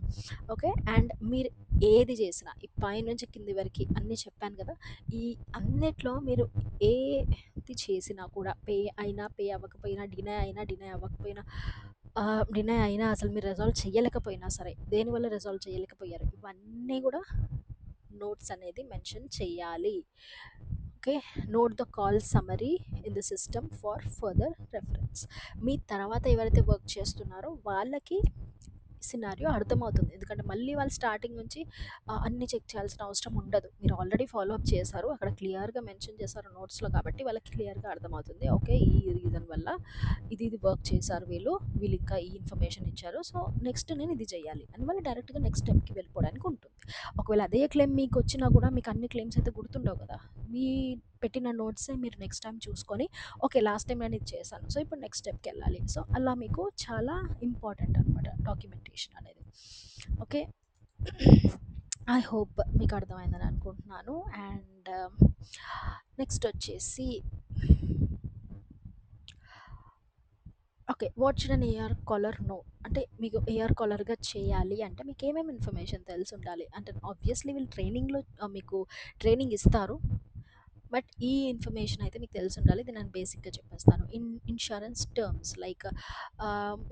ఓకే, అండ్ మీరు ఏది చేసినా ఈ పైనుంచి కింది వరకు అన్నీ చెప్పాను కదా, ఈ అన్నిట్లో మీరు ఏది చేసినా కూడా పే అయినా, పే అవ్వకపోయినా, డినై అయినా, డినై అవ్వకపోయినా, డినై అయినా, అసలు మీరు రిజాల్వ్ చేయలేకపోయినా సరే, దేనివల్ల రిజాల్వ్ చేయలేకపోయారు, ఇవన్నీ కూడా నోట్స్ అనేది మెన్షన్ చేయాలి. Okay, note the call summary in the system for further reference. మీ తర్వాత ఎవరైతే వర్క్ చేస్తున్నారో వాళ్ళకి సినారియో అర్థమవుతుంది. ఎందుకంటే మళ్ళీ వాళ్ళు స్టార్టింగ్ నుంచి అన్నీ చెక్ చేయాల్సిన అవసరం ఉండదు. మీరు ఆల్రెడీ ఫాలో అప్ చేశారు, అక్కడ క్లియర్గా మెన్షన్ చేశారు నోట్స్లో, కాబట్టి వాళ్ళకి క్లియర్గా అర్థమవుతుంది. ఓకే, ఈ రీజన్ వల్ల ఇది వర్క్ చేశారు వీళ్ళు, వీళ్ళు ఇంకా ఈ ఇన్ఫర్మేషన్ ఇచ్చారు, సో నెక్స్ట్ నేను ఇది చేయాలి అని వాళ్ళు డైరెక్ట్గా నెక్స్ట్ స్టెప్కి వెళ్ళిపోవడానికి ఉంటుంది. ఒకవేళ అదే క్లెయిమ్ మీకు వచ్చినా కూడా మీకు అన్ని క్లెయిమ్స్ అయితే గుర్తుండవు కదా, మీ పెట్టిన నోట్సే మీరు నెక్స్ట్ టైం చూసుకొని ఓకే లాస్ట్ టైం నేను ఇది చేశాను, సో ఇప్పుడు నెక్స్ట్ స్టెప్కి వెళ్ళాలి. సో అలా మీకు చాలా ఇంపార్టెంట్ అనమాట డాక్యుమెంటేషన్ అనేది. ఓకే, ఐ హోప్ మీకు అర్థమైందని అనుకుంటున్నాను. అండ్ నెక్స్ట్ వచ్చేసి okay. What should an AR caller know? అంటే మీకు ఏఆర్ కాలర్‌గా చేయాలి అంటే మీకేమేమి ఇన్ఫర్మేషన్ తెలిసుండాలి? అంటే ఆబ్వియస్‌లీ వీళ్ళు ట్రైనింగ్‌లో మీకు ట్రైనింగ్ ఇస్తారు. బట్ ఈ ఇన్ఫర్మేషన్ అయితే మీకు తెలిసుండాలి. ఇది నేను బేసిక్‌గా చెప్పేస్తాను. Insurance terms like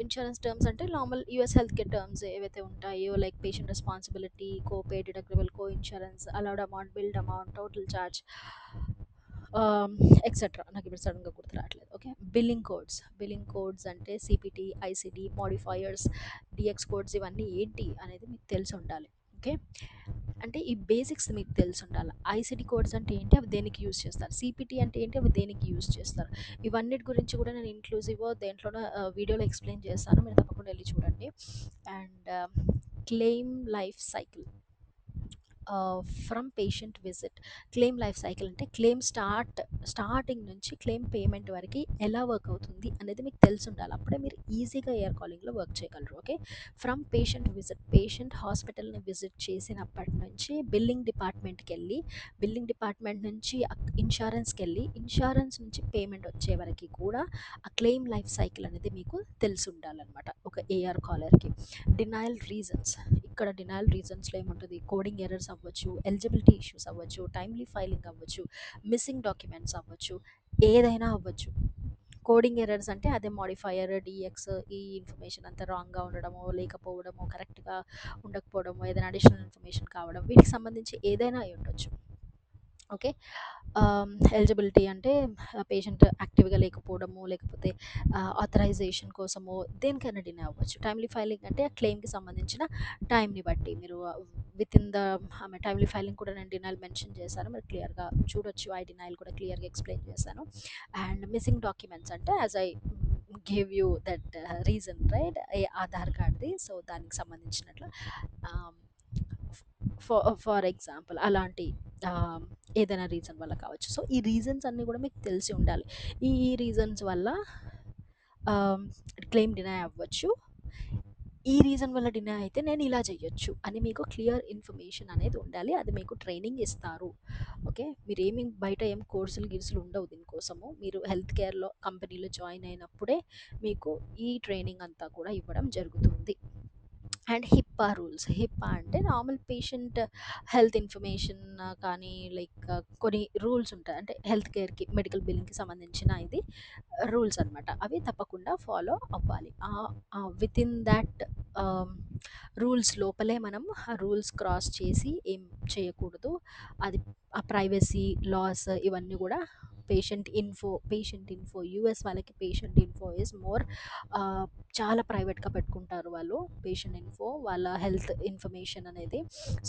insurance terms అంటే normal US health care terms ఏవైతే ఉంటాయో like patient responsibility, copay, deductible, coinsurance, allowed amount, billed amount, total charge, ah, etcetera. నాకిప్పుడు సడెన్‌గా గుర్తు రావట్లేదు. ఓకే. బిల్లింగ్ కోడ్స్ అంటే CPT, ICD, modifiers, DX codes ఇవన్నీ ఏంటి అనేది మీకు తెలిసుండాలి. ఓకే. అంటే ఈ బేసిక్స్ మీకు తెలిసుండాల. ఐసీడీ కోడ్స్ అంటే ఏంటి? అవి దేనికి యూజ్ చేస్తారు? సీపీటీ అంటే ఏంటి? అవి దేనికి యూజ్ చేస్తారు? ఇవన్నిటి గురించి కూడా నేను ఇంక్లూజివ్‌గా దేంట్లోనో వీడియోలో ఎక్స్‌ప్లెయిన్ చేస్తాను. మీరు తప్పకుండా ఎళ్లి చూడండి. And claim life cycle. From patient visit. Claim life cycle అంటే క్లెయిమ్ స్టార్టింగ్ నుంచి క్లెయిమ్ పేమెంట్ వరకు ఎలా వర్క్ అవుతుంది అనేది మీకు తెలిసుండాలి. అప్పుడే మీరు ఈజీగా ఎయిర్ కాలింగ్‌లో వర్క్ చేయగలరు. Okay. From patient visit. Patient హాస్పిటల్‌ని విజిట్ చేసినప్పటి నుంచి బిల్లింగ్ డిపార్ట్మెంట్ నుంచి ఇన్స్యూరెన్స్‌కెళ్ళి, ఇన్స్యూరెన్స్ నుంచి పేమెంట్ వచ్చే వరకి కూడా ఆ క్లెయిమ్ లైఫ్ సైకిల్ అనేది మీకు తెలిసుండాలనమాట ఒక ఏఆర్ కాలర్‌కి. Denial reasons. ఇక్కడ డినయల్ రీజన్స్‌లో ఏముంటది? కోడింగ్ ఎర్రర్స్ అవ్వచ్చు, ఎలిజిబిలిటీ ఇష్యూస్ అవ్వచ్చు, టైమ్లీ ఫైలింగ్ అవ్వచ్చు, మిస్సింగ్ డాక్యుమెంట్స్ అవ్వచ్చు, ఏదైనా అవ్వచ్చు. కోడింగ్ ఎర్రర్స్ అంటే అదే మోడిఫైయర్, డీఎక్స్ ఈ ఇన్ఫర్మేషన్ అంతా రాంగ్‌గా ఉండడమో, లేకపోవడమో, కరెక్ట్‌గా ఉండకపోవడమో, ఏదైనా అడిషనల్ ఇన్ఫర్మేషన్ కావడం వీటికి సంబంధించి ఏదైనా అయ్యుండొచ్చు. ఓకే. ఎలిజిబిలిటీ అంటే పేషెంట్ యాక్టివ్‌గా లేకపోవడము, లేకపోతే ఆథరైజేషన్ కోసమో దేనికైనా డిలే అవ్వచ్చు. టైమ్లీ ఫైలింగ్ అంటే ఆ క్లెయిమ్‌కి సంబంధించిన టైమ్‌ని బట్టి మీరు వితిన్ ద టైమ్లీ ఫైలింగ్ కూడా నేను డినైల్ మెన్షన్ చేశాను. మీరు క్లియర్‌గా చూడొచ్చు. ఐ డినైల్ కూడా క్లియర్‌గా ఎక్స్‌ప్లెయిన్ చేశాను. అండ్ మిస్సింగ్ డాక్యుమెంట్స్ అంటే as I give you that reason right Aadhaar కార్డ్‌ది. సో, దానికి సంబంధించినట్లు ఆహ్, ఫర్ ఎగ్జాంపుల్ అలాంటి ఆహ్, ఏదైనా రీజన్ వల్ల కావచ్చు. సో, ఈ రీజన్స్ అన్నీ కూడా మీకు తెలిసి ఉండాలి. ఈ రీజన్స్ వల్ల ఆహ్, క్లెయిమ్ డినై అవ్వచ్చు. ఈ రీజన్ వల్ల డినై అయితే నేను ఇలా చేయొచ్చు అని మీకు క్లియర్ ఇన్ఫర్మేషన్ అనేది ఉండాలి. అది మీకు ట్రైనింగ్ ఇస్తారు. ఓకే. మీరేమి బయట ఏం కోర్సులు, గిర్సులు ఉండవు దీనికోసము. మీరు హెల్త్ కేర్‌లో కంపెనీలో జాయిన్ అయినప్పుడే మీకు ఈ ట్రైనింగ్ అంతా కూడా ఇవ్వడం జరుగుతుంది. And HIPAA rules. హిప్పా అంటే నార్మల్ పేషెంట్ హెల్త్ ఇన్ఫర్మేషన్ కానీ లైక్ కొన్ని రూల్స్ ఉంటాయి. అంటే హెల్త్ కేర్‌కి, మెడికల్ బిల్లింగ్‌కి సంబంధించిన ఇది రూల్స్ అనమాట. అవి తప్పకుండా ఫాలో అవ్వాలి. వితిన్ థాట్ ఆహ్, రూల్స్ లోపలే మనం ఆ రూల్స్ క్రాస్ చేసి ఏం చేయకూడదు. అది ఆ ప్రైవసీ లాస్ ఇవన్నీ గూడా పేషెంట్ ఇన్ఫో యూఎస్ వాళ్ళకి పేషెంట్ ఇన్ఫో ఈస్ మోర్ ఆహ్, చాలా ప్రైవేట్‌గా పెట్టుకుంటారు వాళ్ళు. పేషెంట్ ఇన్ఫో వాళ్ళ హెల్త్ ఇన్ఫర్మేషన్ అనేది.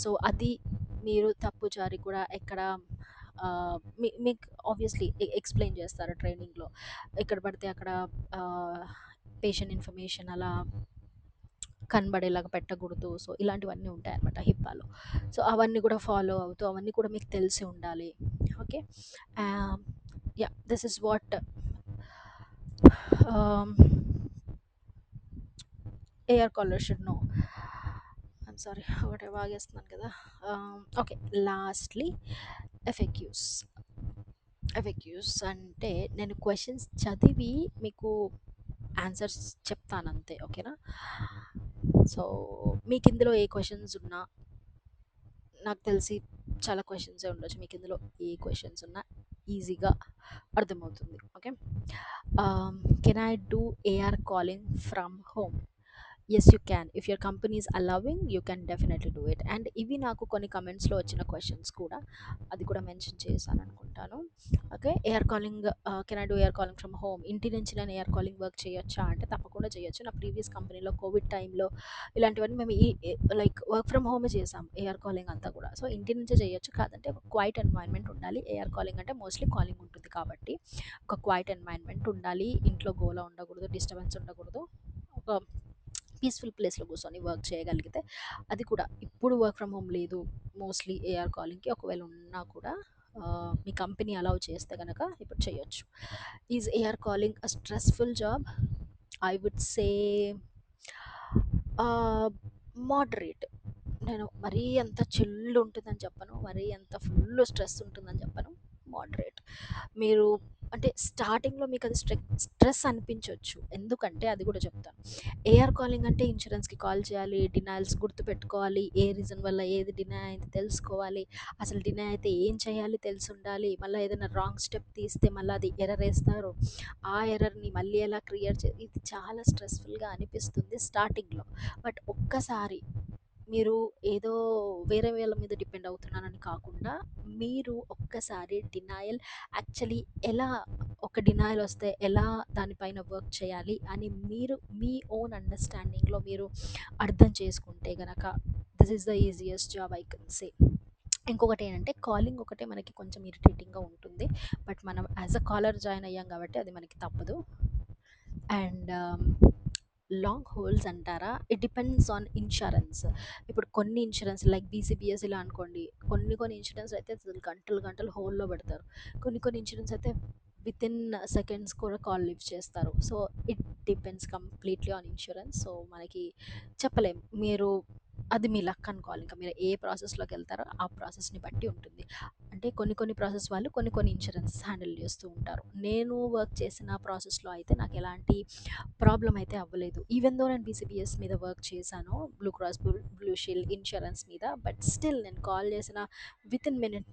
సో, అది మీరు తప్పుచారి కూడా ఎక్కడ మీకు ఆబ్వియస్‌లీ ఎక్స్‌ప్లెయిన్ చేస్తారు ట్రైనింగ్‌లో. ఎక్కడ పడితే అక్కడ ఆహ్, పేషెంట్ ఇన్ఫర్మేషన్ అలా కనబడేలాగా పెట్టకూడదు. సో, ఇలాంటివన్నీ ఉంటాయన్నమాట హిప్పాలో. సో, అవన్నీ కూడా ఫాలో అవుతూ అవన్నీ కూడా మీకు తెలిసి ఉండాలి. Okay. Ah, yeah! This is what ah, AR caller should know. I'm sorry ఒకటే వాగేస్తున్నాను కదా! ఓకే. లాస్ట్‌లీ ఎఫ్‌ఎక్యూస్. ఎఫ్‌ఎక్యూస్ అంటే నేను క్వెషన్స్ చదివి మీకు ఆన్సర్స్ చెప్తానంతే. ఓకేనా? సో, మీకిందులో ఏ క్వెషన్స్ ఉన్నా నాకు తెలిసి చాలా క్వెషన్సే ఉండొచ్చు. మీకిందులో ఏ క్వెషన్స్ ఉన్నా ఈజీగా అర్థమవుతుంది. Okay. Can I do AR calling from home? Yes you can. If your company is allowing you can definitely do it. And ఇవి నాకు కొన్ని కమెంట్స్‌లో వచ్చిన క్వెషన్స్ కూడా. అది కూడా మెన్షన్ చేశాననుకుంటాను. Okay. AR calling can I do AR calling from home? ఇంటి నుంచి నేను ఏఆర్ కాలింగ్ వర్క్ చేయొచ్చా? అంటే తప్పకుండా చేయొచ్చు. నా ప్రీవియస్ కంపెనీలో కోవిడ్ టైంలో ఇలాంటివన్నీ మేము లైక్ వర్క్ ఫ్రమ్ హోమే చేసాం. ఏఆర్ కాలింగ్ అంతా కూడా. సో, ఇంటి నుంచే చేయొచ్చు. కాదంటే ఒక క్వైట్ ఎన్వైర్న్‌మెంట్ ఉండాలి. ఏఆర్ కాలింగ్ అంటే మోస్ట్‌లీ కాలింగ్ ఉంటుంది కాబట్టి ఒక క్వైట్ ఎన్వైర్న్‌మెంట్ ఉండాలి. ఇంట్లో గోల ఉండకూడదు. డిస్టర్బెన్స్ ఉండకూడదు. ఒక పీస్‌ఫుల్ ప్లేస్‌లో కూర్చొని వర్క్ చేయగలిగితే అది కూడా ఇప్పుడు వర్క్ ఫ్రమ్ హోమ్ లేదు. మోస్ట్‌లీ ఏఆర్ కాలింగ్‌కి ఒకవేళ ఉన్నా కూడా మీ కంపెనీ అలౌ చేస్తే గనక ఇప్పుడు చేయొచ్చు. Is AR calling a stressful job? I would say ah, moderate. నేను మరీ అంత చిల్ ఉంటుందని చెప్పను. మరీ అంత ఫుల్ స్ట్రెస్ ఉంటుందని చెప్పను. మోడరేట్. మీరు అంటే స్టార్టింగ్‌లో మీకది స్ట్రెస్ అనిపించొచ్చు. ఎందుకంటే అది కూడా చెప్తాను. ఏఆర్ కాలింగ్ అంటే ఇన్స్యూరెన్స్‌కి కాల్ చేయాలి. డినయల్స్ గుర్తుపెట్టుకోవాలి. ఏ రీజన్ వల్ల ఏది డినై అయింది తెలుసుకోవాలి. అసలు డినై అయితే ఏం చేయాలి తెలిసుండాలి. మళ్ళా ఏదైనా రాంగ్ స్టెప్ తీస్తే మళ్ళా అది ఎర్రర్ ఏస్తారు. ఆ ఎర్రర్‌ని మళ్ళీ ఎలా క్లియర్ ఇది చాలా స్ట్రెస్‌ఫుల్‌గా అనిపిస్తుంది స్టార్టింగ్‌లో. బట్ ఒక్కసారి మీరు ఏదో వేరే వాళ్ళ మీద డిపెండ్ అవుతున్నానని కాకుండా, మీరు ఒక్కసారి డినయల్ యాక్చువల్లీ ఎలా ఒక డినయల్ వస్తే ఎలా దానిపైన వర్క్ చేయాలి అని మీరు మీ ఓన్ అండర్‌స్టాండింగ్‌లో మీరు అర్థం చేసుకుంటే గనక this is the easiest job I can సే. ఇంకొకటేంటంటే కాలింగ్ ఒకటే మనకి కొంచెం ఇరిటేటింగ్‌గా ఉంటుంది. బట్ మనం యాస్ ఎ కాలర్ జాయిన్ అయ్యాం కాబట్టి అది మనకి తప్పదు. అండ్ లాంగ్ హోల్డ్స్ అంటారా? It depends on insurance. ఇప్పుడు కొన్ని ఇన్స్యూరెన్స్ లైక్ బీసీబీఎస్ ఇలా అనుకోండి. కొన్ని ఇన్స్యూరెన్స్ అయితే అసలు గంటలు గంటలు హోల్డ్‌లో పెడతారు. కొన్ని ఇన్స్యూరెన్స్ అయితే వితిన్ సెకండ్స్ కూడా కాల్ లిఫ్ట్ చేస్తారు. So, it depends completely on insurance. So, మనకి చెప్పలేం. మీరు అది మీ లక్ అనుకోవాలి. ఇంకా మీరు ఏ ప్రాసెస్‌లోకెళ్తారో ఆ ప్రాసెస్‌ని బట్టి ఉంటుంది. అంటే కొన్ని ప్రాసెస్ వాళ్ళు కొన్ని ఇన్స్యూరెన్సెస్ హ్యాండిల్ చేస్తూ ఉంటారు. నేను వర్క్ చేసిన ప్రాసెస్‌లో అయితే నాకెలాంటి ప్రాబ్లమ్ అయితే అవ్వలేదు. ఈవెన్ దో నేను బీసీబీఎస్ మీద వర్క్ చేశాను. Blue cross blue shield insurance మీద. బట్ స్టిల్ నేను కాల్ చేసిన within minute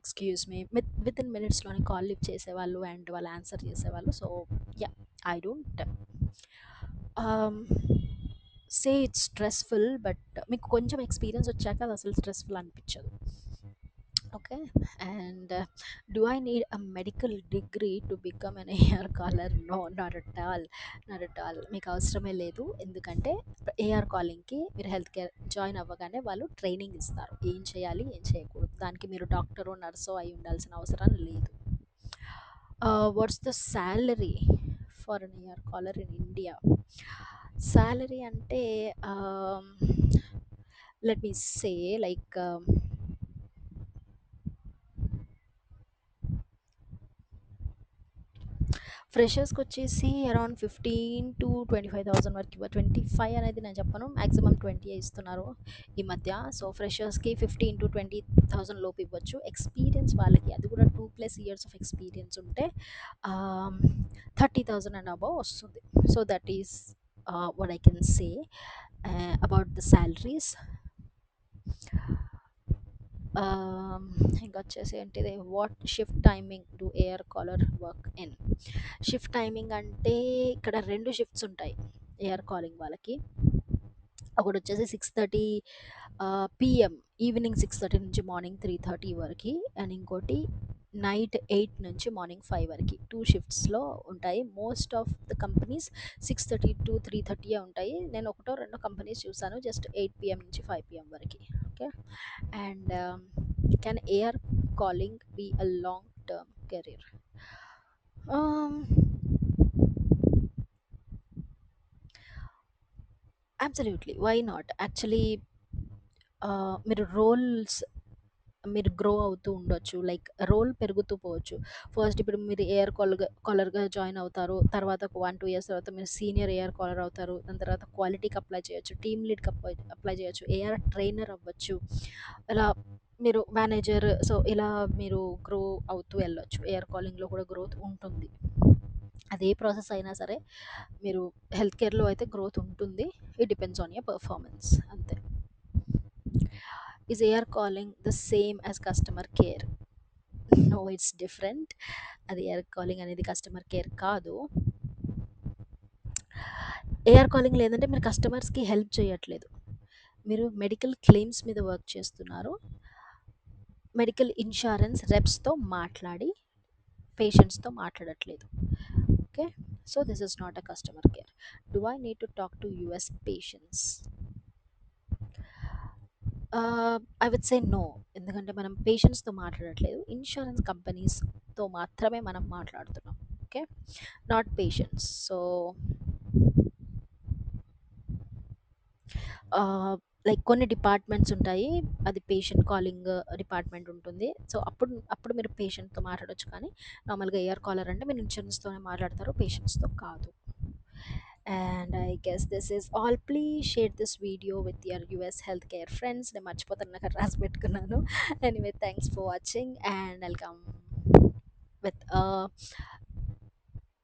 excuse me within మినిట్స్‌లోనే కాల్ లిఫ్ట్ చేసేవాళ్ళు అండ్ వాళ్ళు ఆన్సర్ చేసేవాళ్ళు. So, yeah! I don't ah, say it's stressful. But మీకు కొంచెం ఎక్స్‌పీరియన్స్ వచ్చాక అది అసలు స్ట్రెస్‌ఫుల్ అనిపించదు. Okay. And do I need a medical degree to become an AR caller? No, not at all. Not at all. మీకు అవసరమే లేదు. ఎందుకంటే ఏఆర్ కాలింగ్‌కి మీరు హెల్త్ కేర్ జాయిన్ అవ్వగానే వాళ్ళు ట్రైనింగ్ ఇస్తారు. ఏం చేయాలి, ఏం చేయకూడదు. దానికి మీరు డాక్టరో, నర్సో అయి ఉండాల్సిన అవసరం లేదు. What's the salary for an AR caller in India? Salary అంటే లెట్ మీ సే లైక్ ఫ్రెషర్స్‌కొచ్చేసి అరౌండ్ 15,000-25,000 వరకు 25 అనేది నేను చెప్పను. మాక్సిమం 20 ఇస్తున్నారు ఈ మధ్య. సో, ఫ్రెషర్స్‌కి 15,000-20,000 లోపు ఇవ్వచ్చు. ఎక్స్‌పీరియన్స్ వాళ్ళకి అది కూడా 2+ ఇయర్స్ ఆఫ్ ఎక్స్‌పీరియన్స్ ఉంటే 30,000 అండ్ అబోవ్ వస్తుంది. So, that is what I can say about the salaries. Ah, ఇంకొచ్చేసి ఏంటిది what shift timing do AR caller work in? Shift timing అంటే ఇక్కడ 2 షిఫ్ట్స్ ఉంటాయి ఏఆర్ కాలింగ్ వాళ్ళకి. ఒకటొచ్చేసి 6:30 పీఎం, ఈవినింగ్ 6:30 నుంచి morning 3:30 వరకి. అండ్ ఇంకోటి నైట్ 8 నుంచి మార్నింగ్ 5 వరకి. 2 షిఫ్ట్స్‌లో ఉంటాయి. మోస్ట్ ఆఫ్ ద కంపెనీస్ 6:30-3:30 ఉంటాయి. నేను ఒకటో రెండో కంపెనీస్ చూసాను జస్ట్ 8 పీఎం నుంచి 5 పీఎం వరకి. Okay. And can AR calling be a long term career? Um, absolutely. Why not? Actually మీరు మీరు గ్రో అవుతూ ఉండొచ్చు. లైక్ రోల్ పెరుగుతూ పోవచ్చు. ఫస్ట్ ఇప్పుడు మీరు ఏఆర్ కాలర్‌గా జాయిన్ అవుతారు. తర్వాత ఒక 1, 2 ఇయర్స్ తర్వాత మీరు సీనియర్ ఏఆర్ కాలర్ అవుతారు. దాని తర్వాత క్వాలిటీకి అప్లై చేయొచ్చు. టీమ్ లీడ్‌కి అప్లై చేయొచ్చు. ఏఆర్ ట్రైనర్ అవ్వచ్చు. ఇలా మీరు మేనేజర్, సో, ఇలా మీరు గ్రో అవుతూ వెళ్ళొచ్చు. ఏఆర్ కాలింగ్‌లో కూడా గ్రోత్ ఉంటుంది. అదే ప్రాసెస్ అయినా సరే మీరు హెల్త్ కేర్‌లో అయితే గ్రోత్ ఉంటుంది. It depends on your performance అంతే. Is AR calling the same as customer care? No, it's different. అది ఏఆర్ కాలింగ్ అనేది కస్టమర్ కేర్ కాదు. ఏఆర్ కాలింగ్ లేదంటే మీరు కస్టమర్స్‌కి హెల్ప్ చేయట్లేదు. మీరు మెడికల్ క్లెయిమ్స్ మీద వర్క్ చేస్తున్నారు. మెడికల్ ఇన్స్యూరెన్స్ రెప్స్‌తో మాట్లాడి పేషెంట్స్‌తో మాట్లాడట్లేదు. Okay. So, this is not a customer care. Do I need to talk to US patients? I would say no. ఎందుకంటే మనం పేషెంట్స్‌తో మాట్లాడట్లేదు. ఇన్స్యూరెన్స్ కంపెనీస్‌తో మాత్రమే మనం మాట్లాడుతున్నాం. Okay. Not patients. So, like కొన్ని డిపార్ట్మెంట్స్ ఉంటాయి. అది పేషెంట్ కాలింగ్ డిపార్ట్మెంట్ ఉంటుంది. సో, అప్పుడు అప్పుడు మీరు పేషెంట్‌తో మాట్లాడొచ్చు. కానీ నార్మల్‌గా ఏఆర్ కాలర్ అంటే మీరు ఇన్స్యూరెన్స్‌తోనే మాట్లాడతారు. పేషెంట్స్‌తో కాదు. And I guess this is all. Please share this video with your US healthcare friends. నేను మర్చిపోతాను, నాకు రాసి పెట్టుకున్నాను. Anyway, thanks for watching, and I'll come with a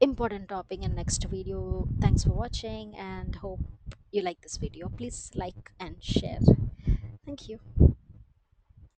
important topic in next video. Thanks for watching and hope you like this video. Please like and share. Thank you.